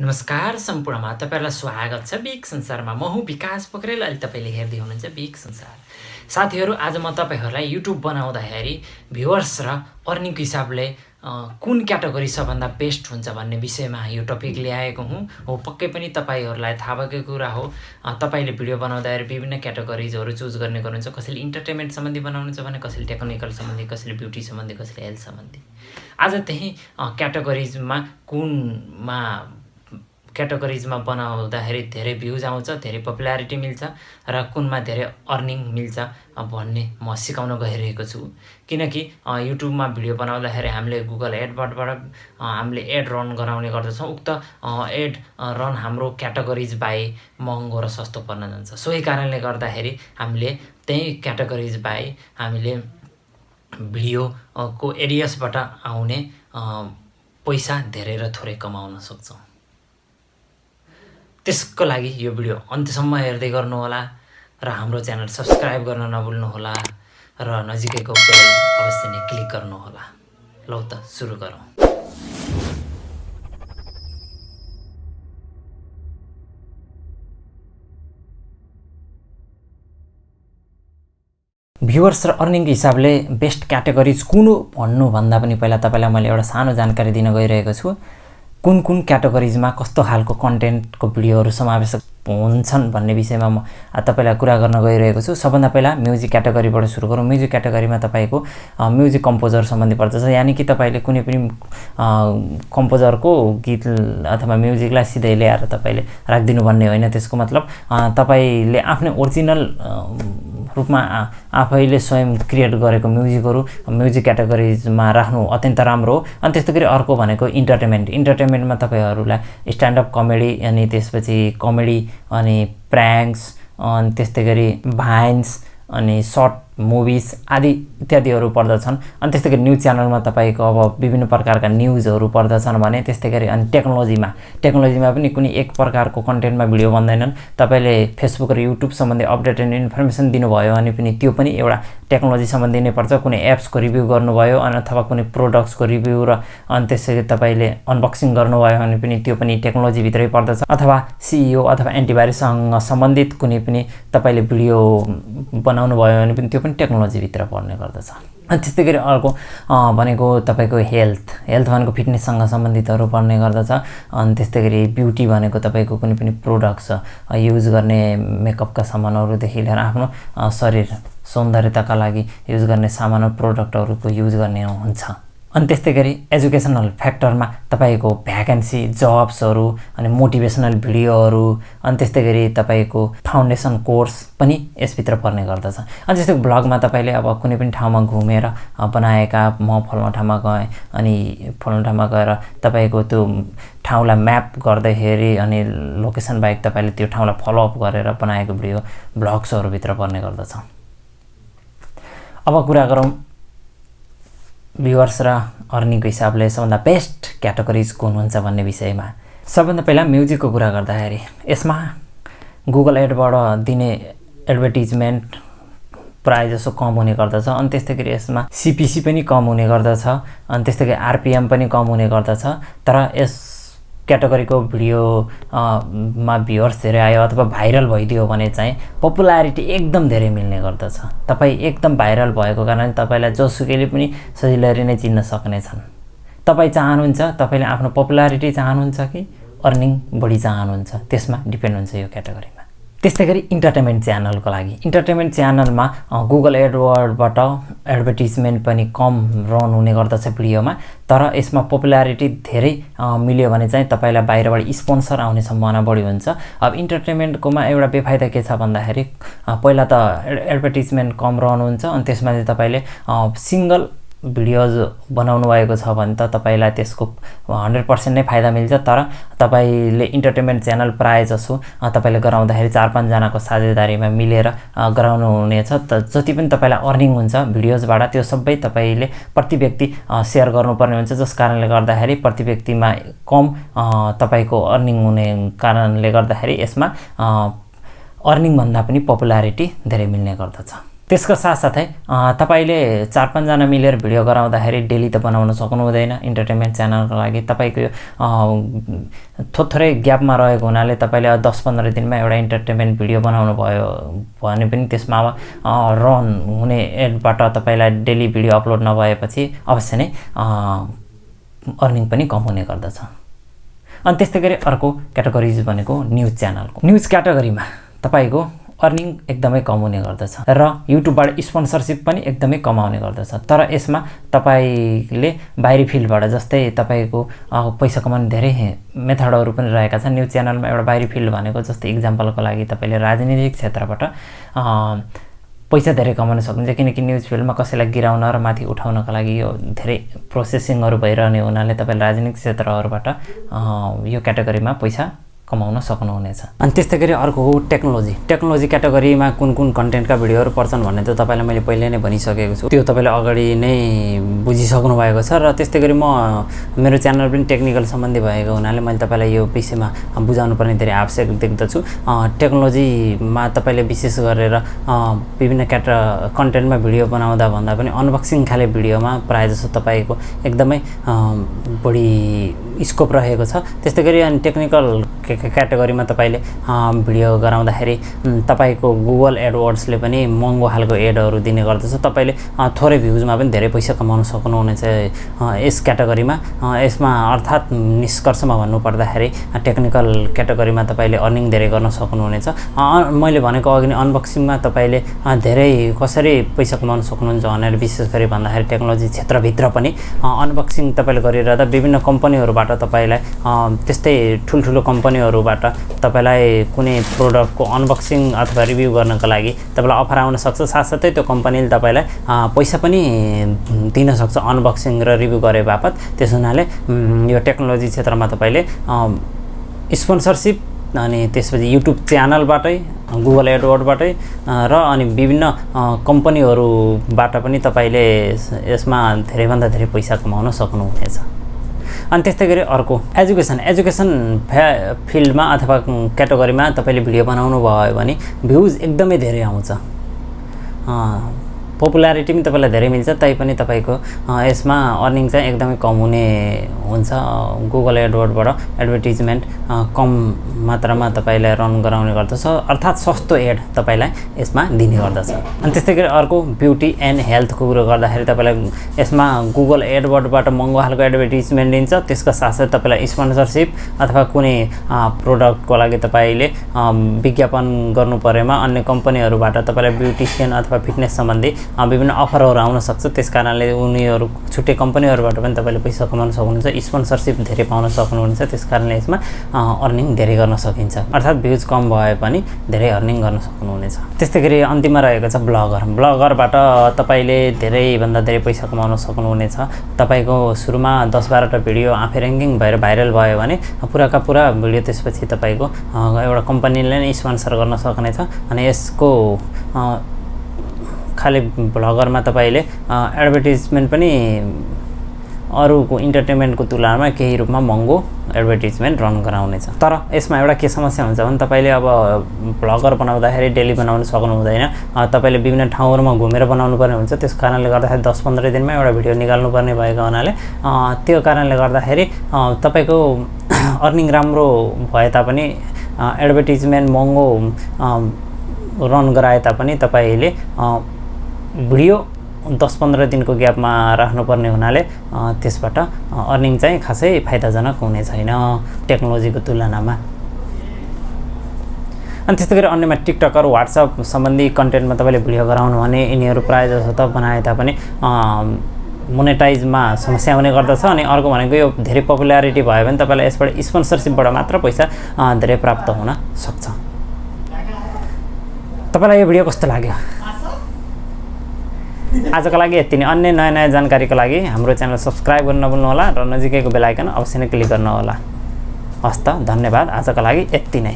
नमस्कार सम्पूर्णमा तपाईहरुलाई स्वागत छ बिग संसारमा। म हुँ विकास पोखरेल। अहिले तपाईले हेर्दै हुनुहुन्छ बिग संसार। साथीहरु, आज म तपाईहरुलाई युट्युब बनाउँदाखेरि भ्युअर्स र अर्निङको हिसाबले कुन क्याटेगोरी सबभन्दा बेस्ट हुन्छ भन्ने विषयमा यो टपिक ल्याएको हुँ। हो पक्कै पनि तपाईहरुलाई थाहा भएको कुरा हो। तपाईले भिडियो बनाउँदाखेरि विभिन्न क्याटेगोरीजहरु चुज गर्ने गर्नुहुन्छ। कसैले इन्टरटेनमेन्ट सम्बन्धी बनाउनुहुन्छ भने, कसैले टेक्निकल सम्बन्धी, कसैले ब्युटी सम्बन्धी, कसैले हेल्थ सम्बन्धी। आज त्यही क्याटेगोरीजमा कुनमा क्याटेगोरीजमा बनाउँदाखेरि धेरै भ्युज आउँछ, धेरै पपुल्यारिटी मिल्छ र कुनमा धेरै अर्निङ मिल्छ भन्ने म सिकाउन गइरहेको छु। किनकि युट्युबमा भिडियो बनाउँदाखेरि हामीले गुगल एडवर्डबाट हामीले एड रन गराउने गर्दछौँ। उक्त एड रन हाम्रो क्याटेगोरीज बाइ महँगो र सस्तो पर्न जान्छ। सोही कारणले गर्दाखेरि हामीले त्यही क्याटेगोरीज बाइ हामीले भिडियोको एडियसबाट आउने पैसा धेरै र थोरै कमाउन सक्छौँ। त्यसको लागि यो भिडियो अन्त्यसम्म हेर्दै गर्नुहोला र हाम्रो च्यानल सब्स्क्राइब गर्न नभुल्नुहोला र नजिकैको बेल अवश्य नै क्लिक गर्नुहोला। लौ त सुरु गरौँ। भ्युअर्स र अर्निङको हिसाबले बेस्ट क्याटेगोरीज कुन हो भन्नुभन्दा पनि पहिला तपाईलाई मैले एउटा सानो जानकारी दिन गइरहेको छु। कुन कुन क्याटेगोरीजमा कस्तो खालको कन्टेन्टको भिडियोहरू समावेश हुन्छन् भन्ने विषयमा म तपाईलाई कुरा गर्न गइरहेको छु। सबभन्दा पहिला म्युजिक क्याटेगोरीबाट सुरु गरौँ। म्युजिक क्याटेगोरीमा तपाईको म्युजिक कम्पोजर सम्बन्धी पर्दछ। यानि कि तपाईले कुनै पनि कम्पोजरको गीत अथवा म्युजिकलाई सिधै ल्याएर तपाईले राख्दिनु भन्ने होइन। त्यसको मतलब तपाईले आफ्नै ओरिजिनल रूपमा आफैले स्वयं क्रिएट गरेको म्युजिक क्याटेगोरीजमा राख्नु अत्यन्त राम्रो हो। अनि त्यस्तै गरी अर्को भनेको इन्टरटेनमेन्टमा तपाईहरुलाई स्ट्यान्ड अप कमेडी अनि त्यसपछि कमेडी अनि प्र्याङ्क्स अनि त्यस्तै गरी भाइन्स अनि सर्ट मुभिज आदि इत्यादिहरू पर्दछन्। अनि त्यस्तै गरी न्युज च्यानलमा तपाईको अब विभिन्न प्रकारका न्युजहरू पर्दछन् भने त्यस्तै गरी अनि टेक्नोलोजीमा पनि कुनै एक प्रकारको कन्टेन्टमा भिडियो बन्दैनन्। तपाईले फेसबुक र युट्युब सम्बन्धी अपडेटेड इन्फर्मेसन दिनुभयो भने पनि त्यो पनि एउटा टेक्नोलोजी सम्बन्धी नै पर्छ। कुनै एप्सको रिभ्यू गर्नुभयो अथवा कुनै प्रोडक्ट्सको रिभ्यू र अनि त्यसरी तपाईले अनबक्सिङ गर्नुभयो भने पनि त्यो पनि टेक्नोलोजी भित्रै पर्दछ। अथवा सिइओ अथवा एन्टिभाइरससँग सम्बन्धित कुनै पनि तपाईले भिडियो बनाउनु भयो भने पनि त्यो पनि टेक्नोलोजी भित्र पर्ने गर्दछ। अनि त्यस्तै गरी अर्को भनेको तपाईको हेल्थ भनेको फिटनेससँग सम्बन्धितहरू पर्ने गर्दछ। अनि त्यस्तै गरी ब्युटी भनेको तपाईको कुनै पनि प्रोडक्ट्स युज गर्ने मेकअपका सामानहरुदेखि लिएर आफ्नो शरीर सौन्दर्यताका लागि युज गर्ने सामान प्रोडक्टहरुको युज गर्ने हुन्छ। अनि त्यस्तै गरी एजुकेसनल फ्याक्टरमा तपाईको भ्याकेन्सी जब्सहरु अनि मोटिभेसनल भिडियोहरु अनि त्यस्तै गरी तपाईको फाउन्डेसन कोर्स पनि यसभित्र पर्ने गर्दछ। अनि जस्तै ब्लगमा तपाईले अब कुनै पनि ठाउँमा घुमेर बनाएका म फलाना ठाउँमा गए अनि फलाना ठाउँमा गएर तपाईको त्यो ठाउँलाई म्याप गर्दाखेरि अनि लोकेसन बाहेक तपाईले त्यो ठाउँलाई फलो अप गरेर बनाएको भिडियो ब्लग्सहरु भित्र पर्ने गर्दछ। अब कुरा गरौँ भ्युअर्स र अर्निङको हिसाबले सबभन्दा बेस्ट क्याटेगोरीज कुन हुन्छ भन्ने विषयमा। सबभन्दा पहिला म्युजिकको कुरा गर्दाखेरि यसमा गुगल एडबाट दिने एडभर्टिजमेन्ट प्राय जसो कम हुने गर्दछ। अनि त्यस्तै गरी यसमा सीपीसी पनि कम हुने गर्दछ। अनि त्यस्तै गरी आरपीएम पनि कम हुने गर्दछ। तर यस क्याटेगोरीको भिडियोमा भ्युअर्स धेरै आयो अथवा भाइरल भइदियो भने चाहिँ पपुल्यारिटी एकदम धेरै मिल्ने गर्दछ। तपाई एकदम भाइरल भएको कारण तपाईलाई जोसुकैले पनि सजिलै नै चिन्न सक्नेछन्। तपाई चाहनुहुन्छ तपाईले आफ्नो पपुल्यारिटी चाहनुहुन्छ कि अर्निङ बढी चाहनुहुन्छ, त्यसमा डिपेन्ड हुन्छ यो क्याटेगोरीमा। त्यस्तै गरी इन्टरटेनमेन्ट च्यानलको लागि इन्टरटेनमेन्ट च्यानलमा गुगल एडवर्डबाट एडभर्टिजमेन्ट पनि कम रन हुने गर्दछ भिडियोमा। तर यसमा पपुल्यारिटी धेरै मिल्यो भने चाहिँ तपाईलाई बाहिरबाट स्पोन्सर आउने सम्भावना बढी हुन्छ। अब इन्टरटेनमेन्टकोमा एउटा बेफाइदा के छ भन्दाखेरि पहिला त एडभर्टिजमेन्ट कम रन हुन्छ। अनि त्यसमा चाहिँ तपाईले सिंगल भिडियोज बनाउनु भएको छ भने त तपाईलाई त्यसको 100% नै फाइदा मिल्छ। तर तपाईले इन्टरटेनमेन्ट च्यानल प्राय जसो तपाईले गराउँदाखेरि 4-5 जनाको साझेदारीमा मिलेर गराउनु हुनेछ। जति पनि तपाईलाई अर्निङ हुन्छ भिडियोजबाट त्यो सबै तपाईले प्रति व्यक्ति शेयर गर्नुपर्ने हुन्छ। जस कारणले गर्दाखेरि प्रति व्यक्तिमा कम तपाईको अर्निङ हुने कारणले गर्दाखेरि यसमा अर्निङ भन्दा पनि पपुल्यारिटी धेरै मिल्ने गर्दछ। त्यसको साथसाथै तपाईले 4-5 जना मिलेर भिडियो गराउँदाखेरि डेली त बनाउन सक्नु हुँदैन इन्टरटेनमेन्ट च्यानलको लागि। तपाईको थोरै ग्यापमा रहेको हुनाले तपाईले 10-15 दिनमा एउटा इन्टरटेनमेन्ट भिडियो बनाउनु भयो भने पनि त्यसमा रन हुने एडबाट तपाईलाई डेली भिडियो अपलोड नभएपछि अवश्य नै अर्निङ पनि कम हुने गर्दछ। अनि त्यस्तै गरी अर्को क्याटेगोरिज भनेको न्यूज च्यानलको। न्यूज क्याटेगोरीमा तपाईको अर्निङ एकदमै कम हुने गर्दछ र युट्युबबाट स्पोन्सरशिप पनि एकदमै कमाउने गर्दछ। तर यसमा तपाईले बाहिरी फिल्डबाट जस्तै तपाईको पैसा कमाउने धेरै मेथडहरू पनि रहेका छन्। न्यूज च्यानलमा एउटा बाहिरी फिल्ड भनेको जस्तै एक्जाम्पलको लागि तपाईले राजनीतिक क्षेत्रबाट पैसा धेरै कमाउन सक्नुहुन्छ, किनकि न्यूज फिल्डमा कसैलाई गिराउन र माथि उठाउनका लागि यो धेरै प्रोसेसिङहरू भइरहने हुनाले तपाईले राजनीतिक क्षेत्रहरूबाट यो क्याटेगोरीमा पैसा कमाउन सक्नुहुनेछ। अनि त्यस्तै गरी अर्को हो टेक्नोलोजी क्याटेगोरीमा कुन कन्टेन्टका भिडियोहरू पर्छन् भन्ने त तपाईलाई मैले पहिले नै भनिसकेको छु, त्यो तपाईले अगाडि नै बुझिसक्नु भएको छ। र त्यस्तै गरी मेरो च्यानल पनि टेक्निकल सम्बन्धी भएको हुनाले मैले तपाईलाई यो विषयमा बुझाउनु पर्ने धेरै आवश्यक देख्दछु। टेक्नोलोजीमा तपाईले विशेष गरेर विभिन्न कन्टेन्टमा भिडियो बनाउँदा भन्दा पनि अनबक्सिङ खाले भिडियोमा प्रायःजसो तपाईको एकदमै बढी स्कोप रहेको छ। त्यस्तै गरी अनि टेक्निकल क्याटेगोरीमा तपाईले भिडियो गराउँदाखेरि तपाईको गुगल एडवर्ड्सले पनि महँगो खालको एडहरू दिने गर्दछ। तपाईले थोरै भ्युजमा पनि धेरै पैसा कमाउन सक्नुहुनेछ यस क्याटेगोरीमा। यसमा अर्थात् निष्कर्षमा भन्नुपर्दाखेरि टेक्निकल क्याटेगोरीमा तपाईले अर्निङ धेरै गर्न सक्नुहुनेछ। मैले भनेको अघि नै अनबक्सिङमा तपाईले धेरै कसरी पैसा कमाउन सक्नुहुन्छ भनेर विशेष गरी भन्दाखेरि टेक्नोलोजी क्षेत्रभित्र पनि अनबक्सिङ तपाईले गरिरहँदा विभिन्न कम्पनीहरूबाट तपाईलाई त्यस्तै ठुल्ठुलो कम्पनीहरूबाट तपाईलाई कुनै प्रोडक्टको अनबक्सिङ अथवा रिभ्यू गर्नका लागि तपाईलाई अफर आउन सक्छ। साथसाथै त्यो कम्पनीले तपाईलाई पैसा पनि दिन सक्छ अनबक्सिङ र रिभ्यू गरे बापत। त्यस हुनाले यो टेक्नोलोजी क्षेत्रमा तपाईले स्पोन्सरशिप अनि त्यसपछि युट्युब च्यानलबाटै गुगल एडवर्डबाटै र अनि विभिन्न कम्पनीहरूबाट पनि तपाईले यसमा धेरैभन्दा धेरै पैसा कमाउन सक्नुहुनेछ। अनि त्यस्तै गरी अर्को एजुकेसन फिल्डमा अथवा क्याटेगोरीमा तपाईले भिडियो बनाउनु भयो भने भ्युज एकदमै धेरै आउँछ, पपुलारिटी पनि तपाईलाई धेरै मिल्छ, तैपनि तपाईको यसमा अर्निङ चाहिँ एकदमै कम हुने हुन्छ। गुगल एडवर्डबाट एडभर्टिजमेन्ट कम मात्रामा तपाईलाई रन गराउने गर्दछ, अर्थात् सस्तो एड तपाईलाई यसमा दिने गर्दछ। अनि त्यस्तै गरी अर्को ब्युटी एन्ड हेल्थको कुरो गर्दाखेरि तपाईलाई यसमा गुगल एडवर्डबाट महँगो खालको एडभर्टिजमेन्ट दिन्छ। त्यसका साथसाथै तपाईलाई स्पोन्सरशिप अथवा कुनै प्रोडक्टको लागि तपाईले विज्ञापन गर्नु परेमा अन्य कम्पनीहरूबाट तपाईलाई ब्युटिसियन अथवा फिटनेस सम्बन्धी विभिन्न अफरहरू आउन सक्छ। त्यसकारणले उनीहरू छुट्टै कम्पनीहरूबाट पनि तपाईले पैसा कमाउन सक्नुहुन्छ, स्पोन्सरशिप धेरै पाउन सक्नुहुन्छ। त्यसकारणले यसमा अर्निङ धेरै गर्न सकिन्छ, अर्थात् भ्युज कम भए पनि धेरै अर्निङ गर्न सक्नुहुनेछ। त्यस्तै गरी अन्तिममा रहेको छ ब्लगरबाट तपाईले धेरैभन्दा धेरै पैसा कमाउन सक्नुहुनेछ। तपाईको सुरुमा 10-12 टा भिडियो आफै र्याङ्किङ भएर भाइरल भयो भने पुराका पुरा भिडियो त्यसपछि तपाईको एउटा कम्पनीले नै स्पोन्सर गर्न सक्नेछ। अनि यसको खाली ब्लगरमा तपाईले एडभर्टिजमेन्ट पनि अरूको इन्टरटेनमेन्टको तुलनामा केही रूपमा महँगो एडभर्टिजमेन्ट रन गराउनेछ। तर यसमा एउटा के समस्या हुन्छ भने तपाईले अब ब्लगर बनाउँदाखेरि डेली बनाउन सक्नु हुँदैन, तपाईले विभिन्न ठाउँहरुमा घुमेर बनाउनु पर्ने हुन्छ। त्यस कारणले गर्दाखेरि 10-15 दिनमा एउटा भिडियो निकाल्नु पर्ने भएको हुनाले त्यो कारणले गर्दाखेरि तपाईको अर्निङ राम्रो भए तापनि एडभर्टिजमेन्ट महँगो रन गराए तापनि तपाईले भिडियो 10-15 दिनको ग्यापमा राख्नुपर्ने हुनाले त्यसबाट अर्निङ चाहिँ खासै फाइदाजनक हुने छैन टेक्नोलोजीको तुलनामा। अनि त्यस्तै गरी अन्यमा टिकटकर व्हाट्सएप सम्बन्धी कन्टेन्टमा तपाईले भिडियो गराउनु भने यिनीहरू प्राय जसो त बनाए तापनि मोनेटाइजमा समस्या हुने गर्दछ। अनि अर्को भनेको यो धेरै पपुलारिटी भयो भने तपाईलाई यसबाट स्पोन्सरशिपबाट मात्र पैसा धेरै प्राप्त हुन सक्छ। तपाईलाई यो भिडियो कस्तो लाग्यो? आजको लागि यति नै। अन्य नयाँ जानकारीको लागि हाम्रो च्यानल सब्स्क्राइब गर्न नभुल्नु होला र नजिकैको बेल आइकन अवश्य नै क्लिक गर्नु होला। हस्त धन्यवाद। आजको लागि यति नै।